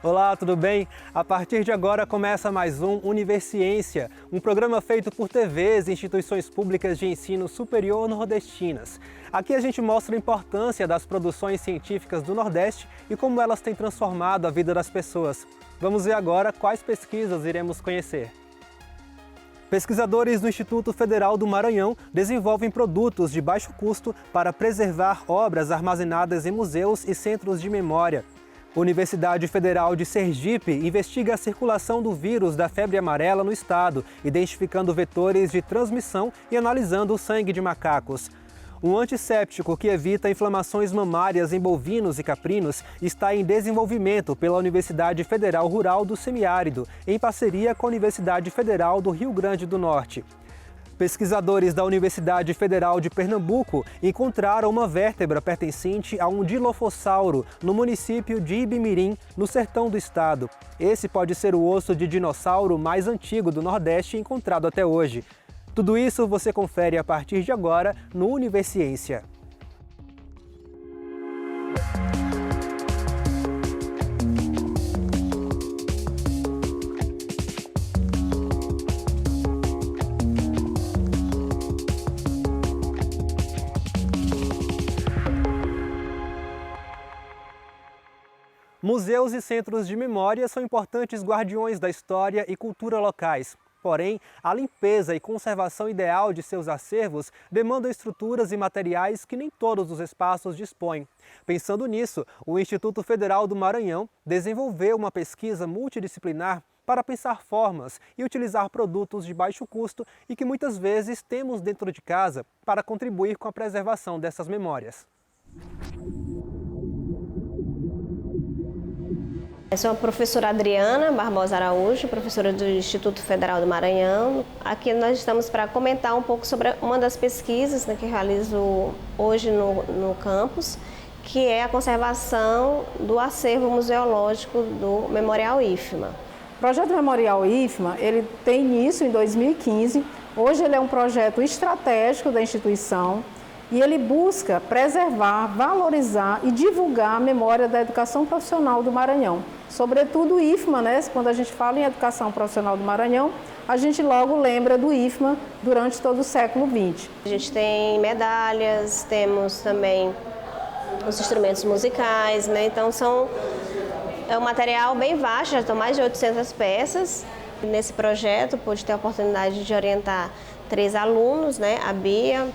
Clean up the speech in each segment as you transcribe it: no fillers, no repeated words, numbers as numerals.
Olá, tudo bem? A partir de agora começa mais um Universiência, um programa feito por TVs e instituições públicas de ensino superior nordestinas. Aqui a gente mostra a importância das produções científicas do Nordeste e como elas têm transformado a vida das pessoas. Vamos ver agora quais pesquisas iremos conhecer. Pesquisadores do Instituto Federal do Maranhão desenvolvem produtos de baixo custo para preservar obras armazenadas em museus e centros de memória. Universidade Federal de Sergipe investiga a circulação do vírus da febre amarela no estado, identificando vetores de transmissão e analisando o sangue de macacos. Um antisséptico que evita inflamações mamárias em bovinos e caprinos está em desenvolvimento pela Universidade Federal Rural do Semiárido, em parceria com a Universidade Federal do Rio Grande do Norte. Pesquisadores da Universidade Federal de Pernambuco encontraram uma vértebra pertencente a um dilofossauro no município de Ibimirim, no sertão do estado. Esse pode ser o osso de dinossauro mais antigo do Nordeste encontrado até hoje. Tudo isso você confere a partir de agora no Universiência. Museus e centros de memória são importantes guardiões da história e cultura locais. Porém, a limpeza e conservação ideal de seus acervos demandam estruturas e materiais que nem todos os espaços dispõem. Pensando nisso, o Instituto Federal do Maranhão desenvolveu uma pesquisa multidisciplinar para pensar formas e utilizar produtos de baixo custo e que muitas vezes temos dentro de casa para contribuir com a preservação dessas memórias. Eu sou a professora Adriana Barbosa Araújo, professora do Instituto Federal do Maranhão. Aqui nós estamos para comentar um pouco sobre uma das pesquisas que realizo hoje no campus, que é a conservação do acervo museológico do Memorial IFMA. O projeto Memorial IFMA, ele tem início em 2015. Hoje ele é um projeto estratégico da instituição e ele busca preservar, valorizar e divulgar a memória da educação profissional do Maranhão. Sobretudo o IFMA, né? Quando a gente fala em educação profissional do Maranhão, a gente logo lembra do IFMA durante todo o século XX. A gente tem medalhas, temos também os instrumentos musicais, né? Então é um material bem vasto, já estão mais de 800 peças. Nesse projeto pude ter a oportunidade de orientar 3 alunos, né? A Bia,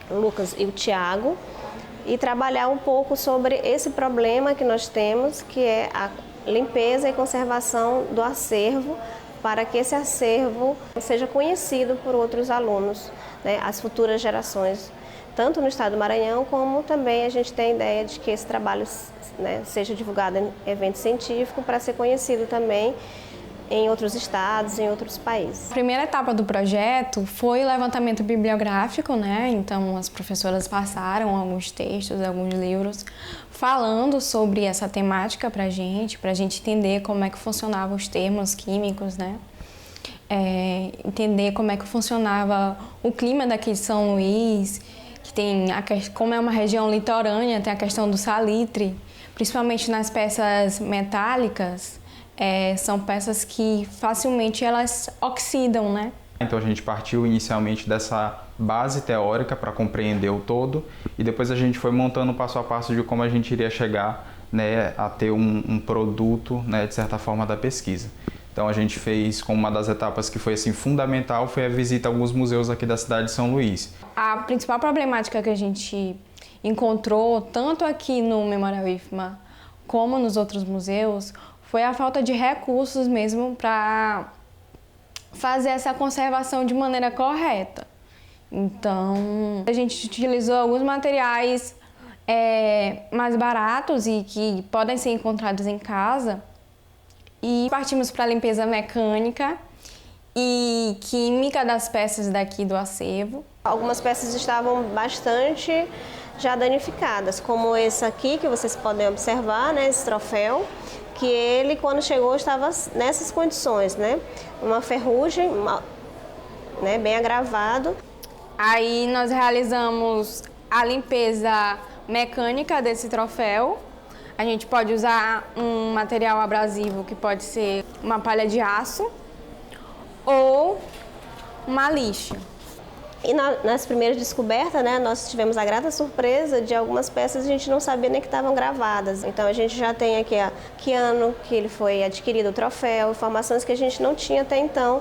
o Lucas e o Tiago, e trabalhar um pouco sobre esse problema que nós temos, que é a limpeza e conservação do acervo, para que esse acervo seja conhecido por outros alunos, né, as futuras gerações, tanto no estado do Maranhão, como também a gente tem a ideia de que esse trabalho, né, seja divulgado em evento científico para ser conhecido também em outros estados, em outros países. A primeira etapa do projeto foi o levantamento bibliográfico, né? Então as professoras passaram alguns textos, alguns livros falando sobre essa temática para a gente entender como é que funcionavam os termos químicos, né? Entender como é que funcionava o clima daqui de São Luís, que tem como é uma região litorânea, tem a questão do salitre, principalmente nas peças metálicas. São peças que facilmente elas oxidam, né? Então a gente partiu inicialmente dessa base teórica para compreender o todo e depois a gente foi montando passo a passo de como a gente iria chegar, né, a ter um produto, né, de certa forma da pesquisa. Então a gente fez, como uma das etapas que foi assim fundamental, foi a visita a alguns museus aqui da cidade de São Luís. A principal problemática que a gente encontrou, tanto aqui no Memorial IFMA como nos outros museus, foi a falta de recursos mesmo para fazer essa conservação de maneira correta. Então, a gente utilizou alguns materiais mais baratos e que podem ser encontrados em casa e partimos para a limpeza mecânica e química das peças daqui do acervo. Algumas peças estavam bastante já danificadas, como esse aqui que vocês podem observar, né, esse troféu, que ele, quando chegou, estava nessas condições, né? Uma ferrugem, né, bem agravado. Aí nós realizamos a limpeza mecânica desse troféu, A gente pode usar um material abrasivo que pode ser uma palha de aço ou uma lixa. E nas primeiras descobertas, né, nós tivemos a grata surpresa de algumas peças a gente não sabia nem que estavam gravadas. Então a gente já tem aqui que ano que ele foi adquirido o troféu, informações que a gente não tinha até então.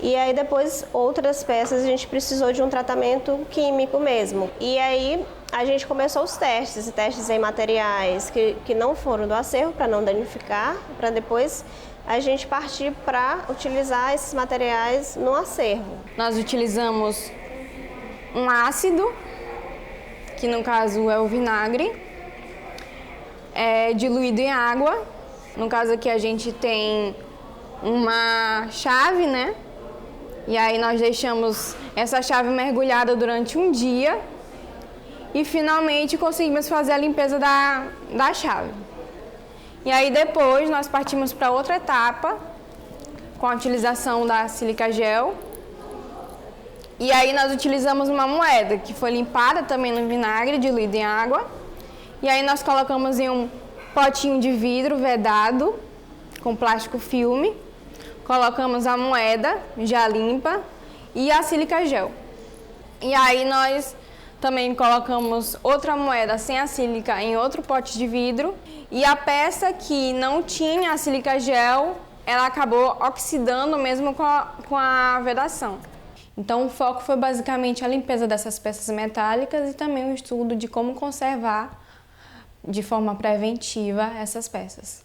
E aí depois outras peças a gente precisou de um tratamento químico mesmo. E aí a gente começou os testes em materiais que não foram do acervo para não danificar, para depois a gente partir para utilizar esses materiais no acervo. Nós utilizamos um ácido, que no caso é o vinagre, diluído em água. No caso aqui a gente tem uma chave, né? E aí nós deixamos essa chave mergulhada durante um dia e finalmente conseguimos fazer a limpeza da chave. E aí depois nós partimos para outra etapa com a utilização da sílica gel. E aí nós utilizamos uma moeda que foi limpada também no vinagre, diluída em água. E aí nós colocamos em um potinho de vidro vedado com plástico filme. Colocamos a moeda já limpa e a sílica gel. E aí nós também colocamos outra moeda sem a sílica em outro pote de vidro. E a peça que não tinha a sílica gel, ela acabou oxidando mesmo com a vedação. Então o foco foi basicamente a limpeza dessas peças metálicas e também o estudo de como conservar de forma preventiva essas peças.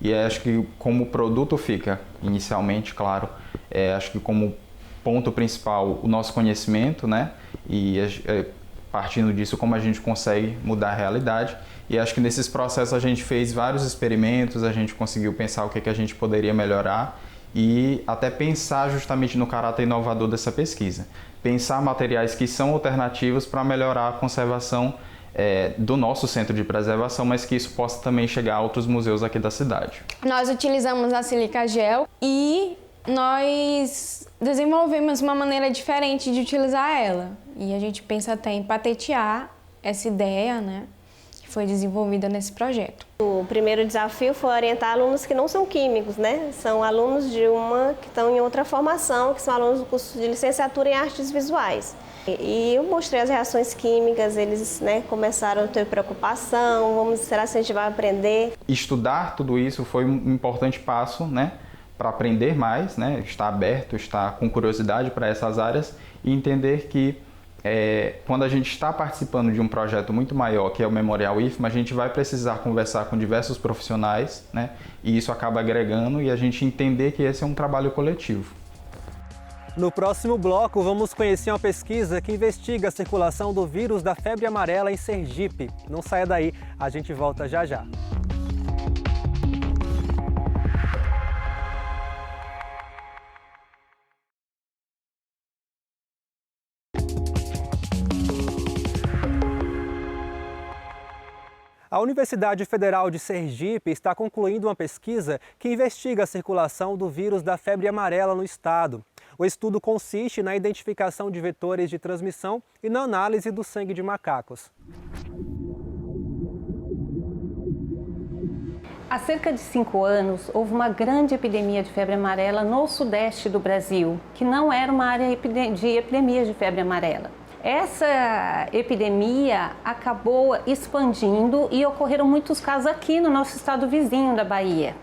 E acho que como o produto fica, inicialmente, claro, acho que como ponto principal o nosso conhecimento, né? E partindo disso, como a gente consegue mudar a realidade. E acho que nesses processos a gente fez vários experimentos, a gente conseguiu pensar o que a gente poderia melhorar e até pensar justamente no caráter inovador dessa pesquisa. Pensar materiais que são alternativos para melhorar a conservação do nosso centro de preservação, mas que isso possa também chegar a outros museus aqui da cidade. Nós utilizamos a sílica gel e nós desenvolvemos uma maneira diferente de utilizar ela. E a gente pensa até em patentear essa ideia, né, que foi desenvolvida nesse projeto. O primeiro desafio foi orientar alunos que não são químicos, né? São alunos que estão em outra formação, que são alunos do curso de licenciatura em artes visuais. E eu mostrei as reações químicas, eles, né, começaram a ter preocupação, será que a gente vai aprender? Estudar tudo isso foi um importante passo, né, para aprender mais, né, estar aberto, estar com curiosidade para essas áreas e entender que quando a gente está participando de um projeto muito maior, que é o Memorial IFMA, a gente vai precisar conversar com diversos profissionais, né, e isso acaba agregando e a gente entender que esse é um trabalho coletivo. No próximo bloco, vamos conhecer uma pesquisa que investiga a circulação do vírus da febre amarela em Sergipe. Não saia daí, a gente volta já já. A Universidade Federal de Sergipe está concluindo uma pesquisa que investiga a circulação do vírus da febre amarela no estado. O estudo consiste na identificação de vetores de transmissão e na análise do sangue de macacos. Há cerca de 5 anos, houve uma grande epidemia de febre amarela no sudeste do Brasil, que não era uma área de epidemias de febre amarela. Essa epidemia acabou expandindo e ocorreram muitos casos aqui no nosso estado vizinho da Bahia.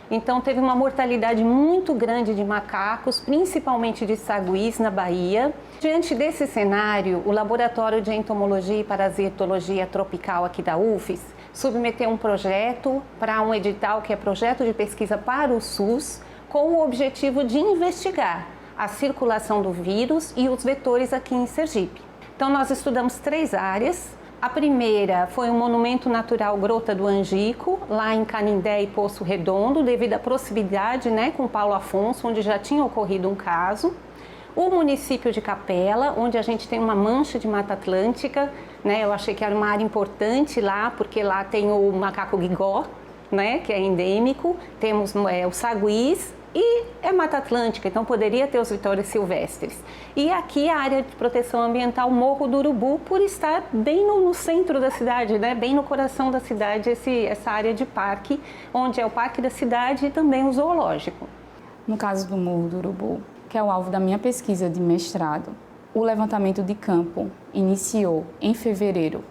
Então teve uma mortalidade muito grande de macacos, principalmente de saguis na Bahia. Diante desse cenário, o Laboratório de Entomologia e Parasitologia Tropical aqui da UFES submeteu um projeto para um edital que é Projeto de Pesquisa para o SUS, com o objetivo de investigar a circulação do vírus e os vetores aqui em Sergipe. Então nós estudamos 3 áreas. A primeira foi o Monumento Natural Grota do Angico, lá em Canindé e Poço Redondo, devido à proximidade, né, com Paulo Afonso, onde já tinha ocorrido um caso. O município de Capela, onde a gente tem uma mancha de Mata Atlântica, né, eu achei que era uma área importante lá, porque lá tem o macaco guigó, né, que é endêmico, temos o saguís E é Mata Atlântica, então poderia ter os litores silvestres. E aqui a área de proteção ambiental Morro do Urubu, por estar bem no centro da cidade, né? Bem no coração da cidade, essa área de parque, onde é o parque da cidade e também o zoológico. No caso do Morro do Urubu, que é o alvo da minha pesquisa de mestrado, o levantamento de campo iniciou em fevereiro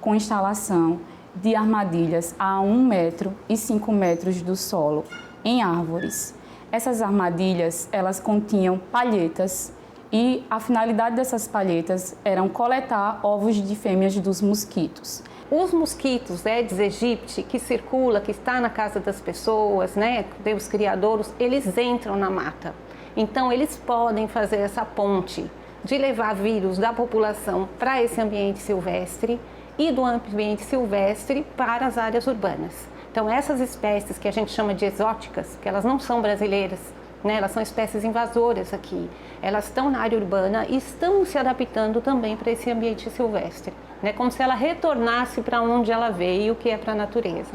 com instalação de armadilhas a 1 metro e 5 metros do solo em árvores. Essas armadilhas, elas continham palhetas e a finalidade dessas palhetas eram coletar ovos de fêmeas dos mosquitos. Os mosquitos Aedes aegypti, que circula, que está na casa das pessoas, né, dos criadouros, eles entram na mata. Então, eles podem fazer essa ponte de levar vírus da população para esse ambiente silvestre e do ambiente silvestre para as áreas urbanas. Então, essas espécies que a gente chama de exóticas, que elas não são brasileiras, né, elas são espécies invasoras aqui, elas estão na área urbana e estão se adaptando também para esse ambiente silvestre, né, como se ela retornasse para onde ela veio, que é para a natureza.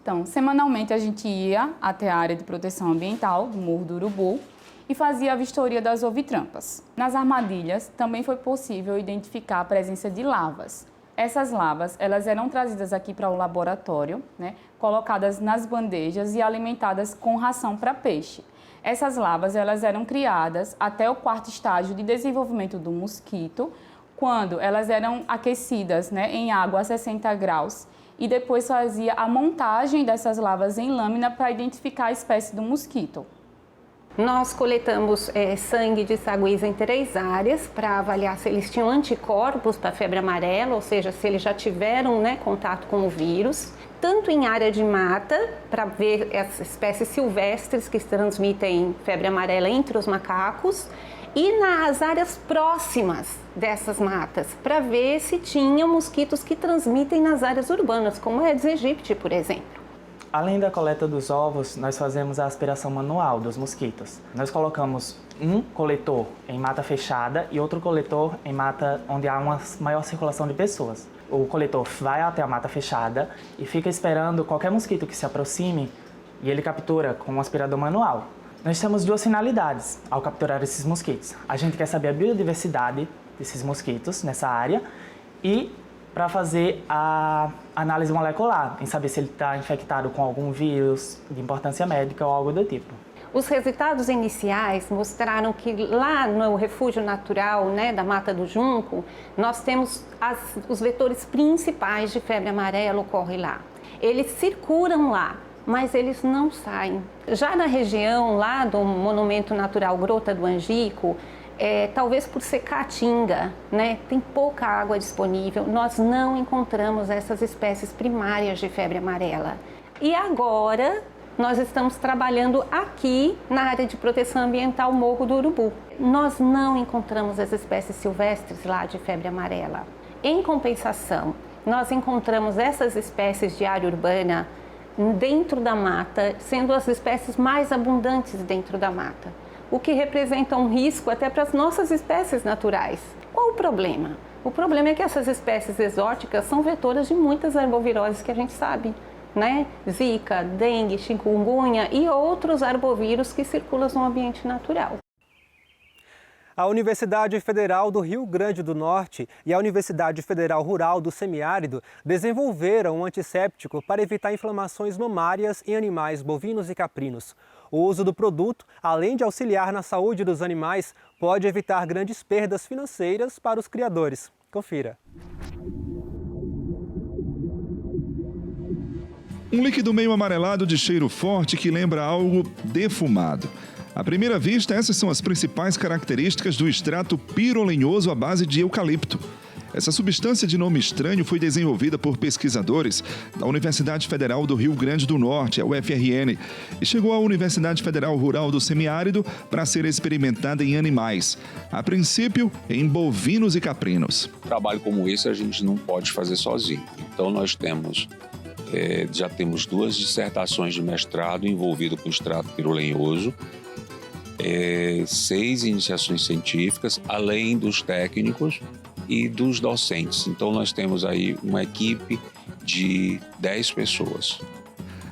Então, semanalmente a gente ia até a área de proteção ambiental do Morro do Urubu e fazia a vistoria das ovitrampas. Nas armadilhas também foi possível identificar a presença de larvas. Essas larvas, elas eram trazidas aqui para o laboratório, né, colocadas nas bandejas e alimentadas com ração para peixe. Essas larvas, elas eram criadas até o 4º estágio de desenvolvimento do mosquito, quando elas eram aquecidas, né, em água a 60 graus e depois fazia a montagem dessas larvas em lâmina para identificar a espécie do mosquito. Nós coletamos sangue de saguis em 3 áreas para avaliar se eles tinham anticorpos para a febre amarela, ou seja, se eles já tiveram, né, contato com o vírus. Tanto em área de mata, para ver as espécies silvestres que transmitem febre amarela entre os macacos, e nas áreas próximas dessas matas, para ver se tinham mosquitos que transmitem nas áreas urbanas, como a Aedes aegypti, por exemplo. Além da coleta dos ovos, nós fazemos a aspiração manual dos mosquitos. Nós colocamos um coletor em mata fechada e outro coletor em mata onde há uma maior circulação de pessoas. O coletor vai até a mata fechada e fica esperando qualquer mosquito que se aproxime e ele captura com um aspirador manual. Nós temos 2 finalidades ao capturar esses mosquitos. A gente quer saber a biodiversidade desses mosquitos nessa área e para fazer a análise molecular, em saber se ele está infectado com algum vírus de importância médica ou algo do tipo. Os resultados iniciais mostraram que lá no refúgio natural, né, da Mata do Junco, nós temos os vetores principais de febre amarela ocorrem lá. Eles circulam lá, mas eles não saem. Já na região lá do Monumento Natural Grota do Angico, talvez por ser caatinga, né, tem pouca água disponível, nós não encontramos essas espécies primárias de febre amarela. E agora nós estamos trabalhando aqui na área de proteção ambiental Morro do Urubu. Nós não encontramos as espécies silvestres lá de febre amarela. Em compensação, nós encontramos essas espécies de área urbana dentro da mata, sendo as espécies mais abundantes dentro da mata, o que representa um risco até para as nossas espécies naturais. Qual o problema? O problema é que essas espécies exóticas são vetoras de muitas arboviroses que a gente sabe, né? Zika, dengue, chikungunya e outros arbovírus que circulam no ambiente natural. A Universidade Federal do Rio Grande do Norte e a Universidade Federal Rural do Semiárido desenvolveram um antisséptico para evitar inflamações mamárias em animais bovinos e caprinos. O uso do produto, além de auxiliar na saúde dos animais, pode evitar grandes perdas financeiras para os criadores. Confira. Um líquido meio amarelado de cheiro forte que lembra algo defumado. À primeira vista, essas são as principais características do extrato pirolenhoso à base de eucalipto. Essa substância de nome estranho foi desenvolvida por pesquisadores da Universidade Federal do Rio Grande do Norte, a UFRN, e chegou à Universidade Federal Rural do Semiárido para ser experimentada em animais, a princípio em bovinos e caprinos. Um trabalho como esse a gente não pode fazer sozinho, então nós já temos 2 dissertações de mestrado envolvidas com extrato pirolenhoso, 6 iniciações científicas, além dos técnicos e dos docentes. Então nós temos aí uma equipe de 10 pessoas.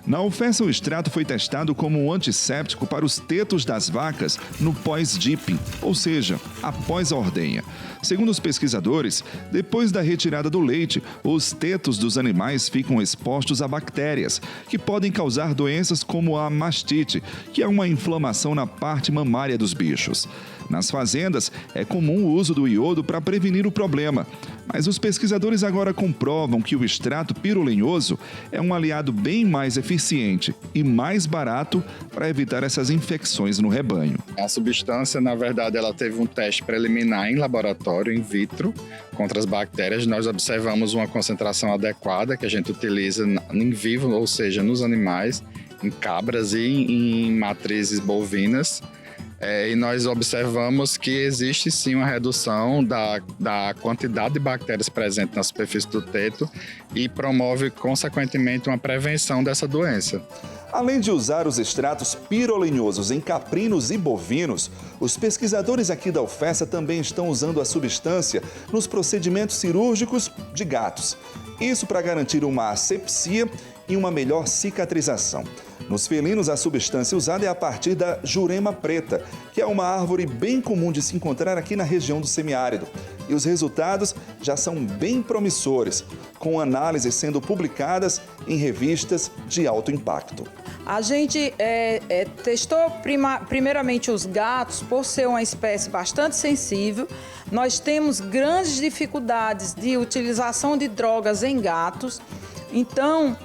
Na UFESA, o extrato foi testado como um antisséptico para os tetos das vacas no pós-dipping, ou seja, após a ordenha. Segundo os pesquisadores, depois da retirada do leite, os tetos dos animais ficam expostos a bactérias, que podem causar doenças como a mastite, que é uma inflamação na parte mamária dos bichos. Nas fazendas, é comum o uso do iodo para prevenir o problema, mas os pesquisadores agora comprovam que o extrato pirolenhoso é um aliado bem mais eficiente e mais barato para evitar essas infecções no rebanho. A substância, na verdade, ela teve um teste preliminar em laboratório, in vitro, contra as bactérias. Nós observamos uma concentração adequada que a gente utiliza em vivo, ou seja, nos animais, em cabras e em matrizes bovinas. E nós observamos que existe sim uma redução da quantidade de bactérias presentes na superfície do teto e promove, consequentemente, uma prevenção dessa doença. Além de usar os extratos pirolenhosos em caprinos e bovinos, os pesquisadores aqui da UFESA também estão usando a substância nos procedimentos cirúrgicos de gatos. Isso para garantir uma asepsia e uma melhor cicatrização. Nos felinos, a substância usada é a partir da jurema preta, que é uma árvore bem comum de se encontrar aqui na região do semiárido. E os resultados já são bem promissores, com análises sendo publicadas em revistas de alto impacto. A gente testou primeiramente os gatos, por ser uma espécie bastante sensível. Nós temos grandes dificuldades de utilização de drogas em gatos, então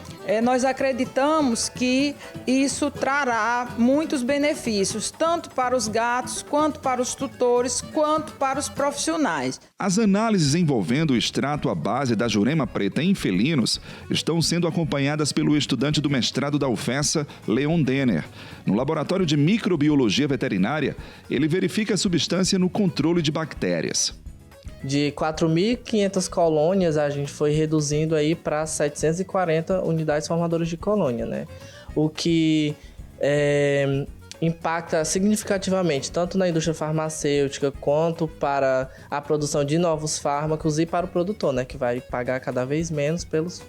nós acreditamos que isso trará muitos benefícios, tanto para os gatos, quanto para os tutores, quanto para os profissionais. As análises envolvendo o extrato à base da jurema preta em felinos estão sendo acompanhadas pelo estudante do mestrado da UFESA, Leon Denner. No laboratório de microbiologia veterinária, ele verifica a substância no controle de bactérias. De 4.500 colônias, a gente foi reduzindo aí para 740 unidades formadoras de colônia, né? O que impacta significativamente tanto na indústria farmacêutica quanto para a produção de novos fármacos e para o produtor, né? Que vai pagar cada vez menos pelos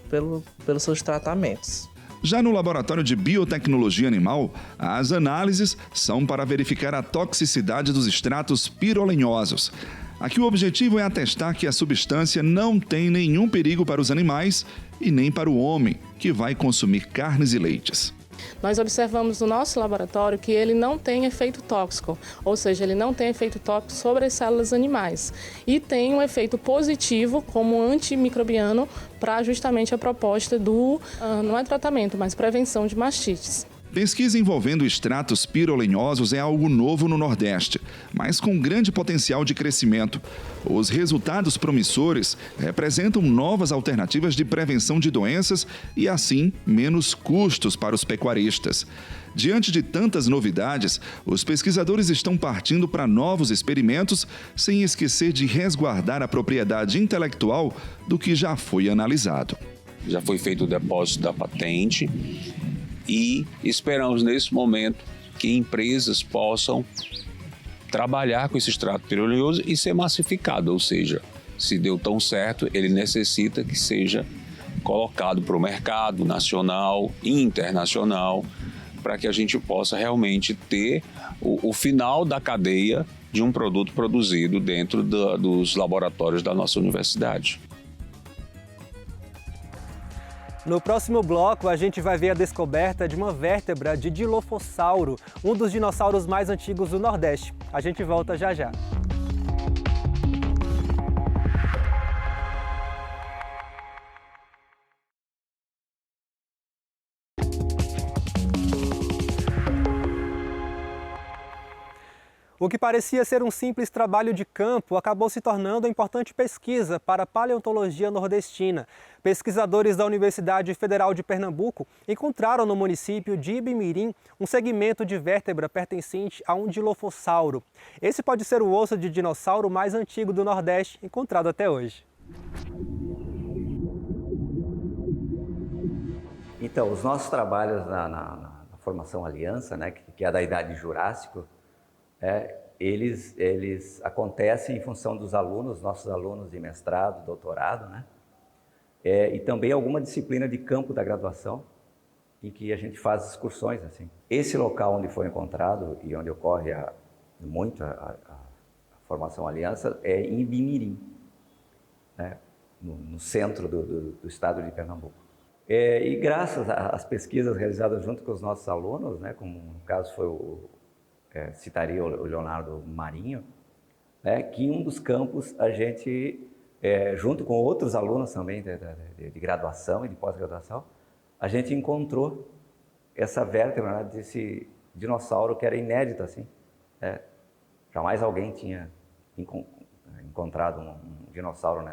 seus tratamentos. Já no laboratório de biotecnologia animal, as análises são para verificar a toxicidade dos extratos pirolenhosos. Aqui o objetivo é atestar que a substância não tem nenhum perigo para os animais e nem para o homem, que vai consumir carnes e leites. Nós observamos no nosso laboratório que ele não tem efeito tóxico, ou seja, ele não tem efeito tóxico sobre as células animais e tem um efeito positivo como antimicrobiano para justamente a proposta do, não é tratamento, mas prevenção de mastites. Pesquisa envolvendo extratos pirolenhosos é algo novo no Nordeste, mas com grande potencial de crescimento. Os resultados promissores representam novas alternativas de prevenção de doenças e, assim, menos custos para os pecuaristas. Diante de tantas novidades, os pesquisadores estão partindo para novos experimentos, sem esquecer de resguardar a propriedade intelectual do que já foi analisado. Já foi feito o depósito da patente. E esperamos, nesse momento, que empresas possam trabalhar com esse extrato pirolenhoso e ser massificado, ou seja, se deu tão certo, ele necessita que seja colocado para o mercado nacional e internacional, para que a gente possa realmente ter o final da cadeia de um produto produzido dentro dos laboratórios da nossa universidade. No próximo bloco, a gente vai ver a descoberta de uma vértebra de Dilophosauro, um dos dinossauros mais antigos do Nordeste. A gente volta já já. O que parecia ser um simples trabalho de campo acabou se tornando uma importante pesquisa para a paleontologia nordestina. Pesquisadores da Universidade Federal de Pernambuco encontraram no município de Ibimirim um segmento de vértebra pertencente a um Dilophosauro. Esse pode ser o osso de dinossauro mais antigo do Nordeste encontrado até hoje. Então, os nossos trabalhos na formação Aliança, né, que é da Idade Jurássica, eles acontecem em função dos alunos, nossos alunos de mestrado, doutorado, né? E também alguma disciplina de campo da graduação, em que a gente faz excursões assim. Esse local onde foi encontrado e onde ocorre muito a formação Aliança é em Ibimirim, né? No centro do estado de Pernambuco. E graças às pesquisas realizadas junto com os nossos alunos, né, como no caso foi citaria o Leonardo Marinho, né, que em um dos campos a gente, junto com outros alunos também de graduação e de pós-graduação, a gente encontrou essa vértebra, né, desse dinossauro que era inédito assim. Jamais alguém tinha encontrado um dinossauro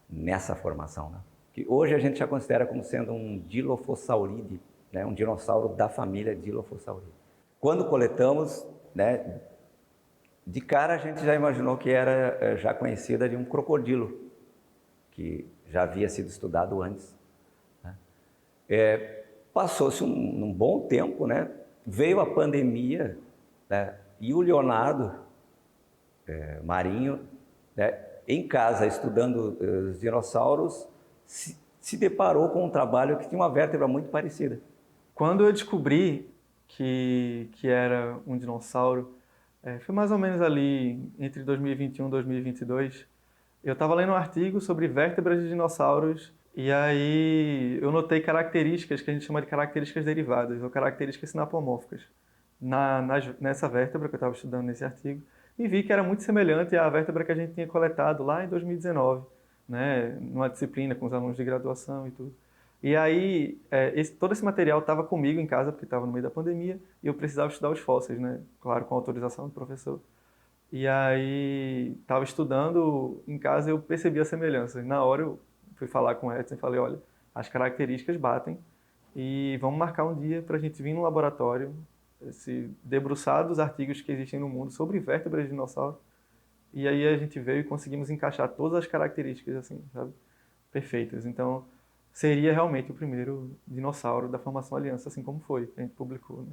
nessa formação, né? Que hoje a gente já considera como sendo um Dilophosauride, né, um dinossauro da família Dilophosauride. Quando coletamos, né, de cara a gente já imaginou que era já conhecida de um crocodilo, que já havia sido estudado antes, né? Passou-se um bom tempo, né? Veio a pandemia, né? E o Leonardo Marinho, né, em casa estudando os dinossauros, se deparou com um trabalho que tinha uma vértebra muito parecida. Quando eu descobri que era um dinossauro, foi mais ou menos ali entre 2021 e 2022, eu estava lendo um artigo sobre vértebras de dinossauros e aí eu notei características que a gente chama de características derivadas ou características sinapomórficas nessa vértebra que eu estava estudando nesse artigo e vi que era muito semelhante à vértebra que a gente tinha coletado lá em 2019. Né, numa disciplina com os alunos de graduação e tudo. E aí, todo esse material estava comigo em casa, porque estava no meio da pandemia, e eu precisava estudar os fósseis, né, claro, com a autorização do professor. E aí, estava estudando em casa e eu percebi a semelhança. Na hora eu fui falar com o Edson e falei, olha, as características batem e vamos marcar um dia para a gente vir no laboratório, se debruçar dos artigos que existem no mundo sobre vértebras de dinossauro. E aí a gente veio e conseguimos encaixar todas as características, assim, sabe? Perfeitas. Então, seria realmente o primeiro dinossauro da formação Aliança, assim como foi, que a gente publicou, né?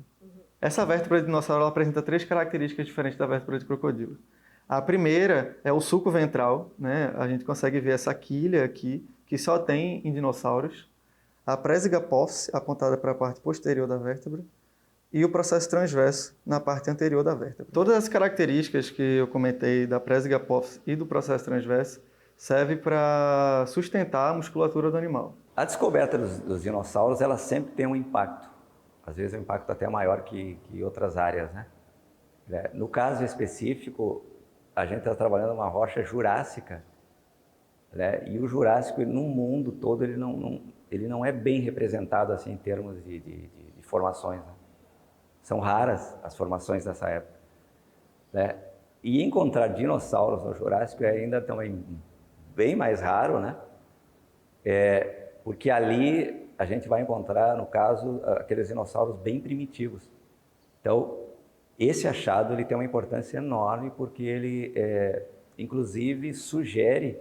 Essa vértebra de dinossauro ela apresenta 3 características diferentes da vértebra de crocodilo. A primeira é o sulco ventral, né? A gente consegue ver essa quilha aqui, que só tem em dinossauros. A présiga apófice, apontada para a parte posterior da vértebra. E o processo transverso na parte anterior da vértebra. Todas as características que eu comentei da présiga apófice e do processo transverso servem para sustentar a musculatura do animal. A descoberta dos dinossauros, ela sempre tem um impacto. Às vezes é um impacto até maior que outras áreas, né? No caso específico, a gente está trabalhando uma rocha jurássica, né? E o Jurássico, no mundo todo, ele não é bem representado assim, em termos de formações, né? São raras as formações dessa época, né? E encontrar dinossauros no Jurássico é ainda também bem mais raro, né? Porque ali a gente vai encontrar, no caso, aqueles dinossauros bem primitivos. Então, esse achado ele tem uma importância enorme porque ele, inclusive, sugere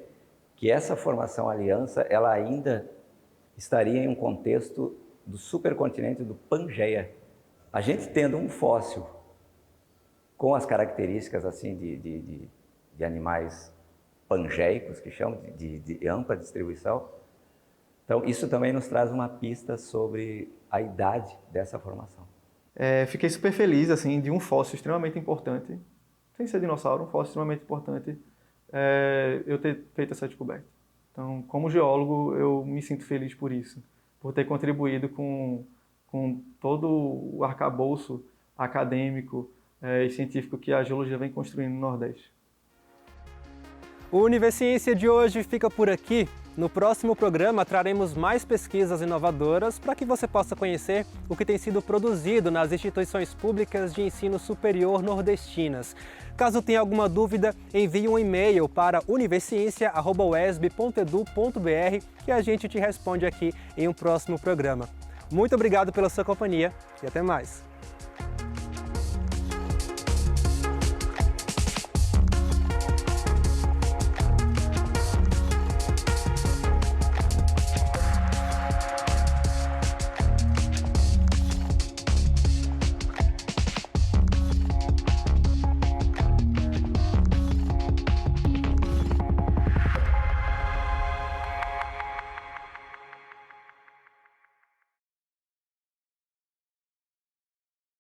que essa formação Aliança ela ainda estaria em um contexto do supercontinente do Pangeia. A gente tendo um fóssil com as características assim de animais pangeicos, que chamam de ampla distribuição, então isso também nos traz uma pista sobre a idade dessa formação. Fiquei super feliz assim, de um fóssil extremamente importante, sem ser dinossauro, um fóssil extremamente importante, eu ter feito essa descoberta. Então, como geólogo, eu me sinto feliz por isso, por ter contribuído com todo o arcabouço acadêmico e científico que a geologia vem construindo no Nordeste. O Univerciência de hoje fica por aqui. No próximo programa traremos mais pesquisas inovadoras para que você possa conhecer o que tem sido produzido nas instituições públicas de ensino superior nordestinas. Caso tenha alguma dúvida, envie um e-mail para universiciencia@uesb.edu.br que a gente te responde aqui em um próximo programa. Muito obrigado pela sua companhia e até mais!